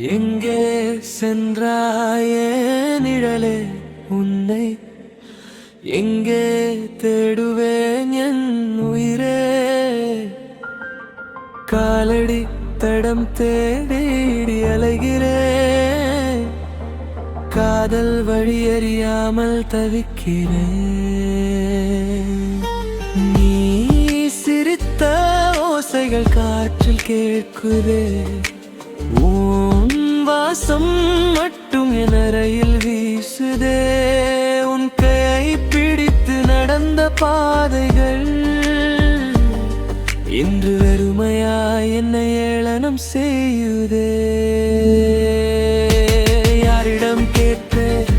எங்கே சென்றாயே நிழலே உன்னை எங்கே தேடுவேன் என் உயிரே காலடி தடம் தேடி அலைகிறேன் காதல் வழி அறியாமல் தவிக்கிறேன் நீ சிரித்த ஓசைகள் காற்றில் கேட்குதே உன் வாசம் மட்டும் என் அறையில் வீசுதே உன் கையை பிடித்து நடந்த பாதைகள் இன்று வெறுமையாய் என்னை ஏளனம் செய்யுதே யாரிடம் கேட்டேன்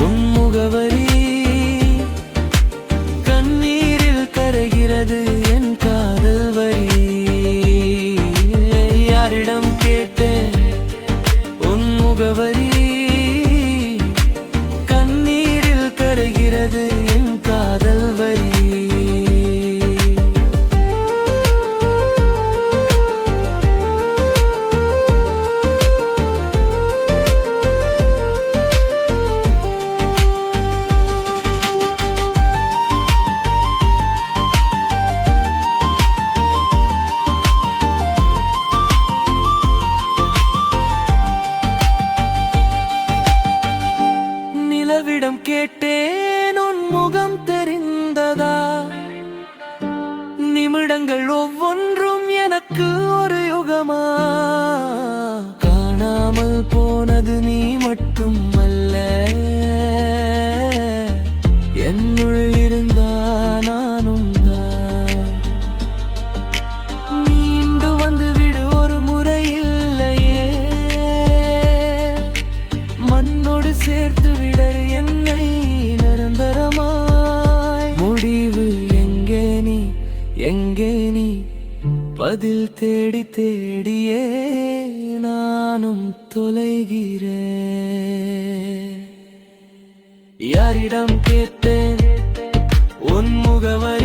உன் முகவரி கண்ணீரில் கரைகிறது என் காதல் வரி யாரிடம் கேட்டேன் உன் முகவரி கண்ணீரில் கரைகிறது என் காதல் வரி நிலவிடம் கேட்டேன் உன் முகம் தெரிந்ததா நிமிடங்கள் ஒவ்வொன்றும் எனக்கு ஒரு யுகமா காணாமல் போனது நீ மட்டும் அல்ல என்னுள் இருந்தா நானும் தான் மீண்டு வந்து விடு ஒரு முறை இல்லையே மண்ணோடு சேர்த்து விடர் என்னை நிரந்தரமாய் முடிவு எங்கே நீ பதில் தேடி தேடியே நானும் தொலைகிறேன் யாரிடம் கேட்டேன் உன் முகவரி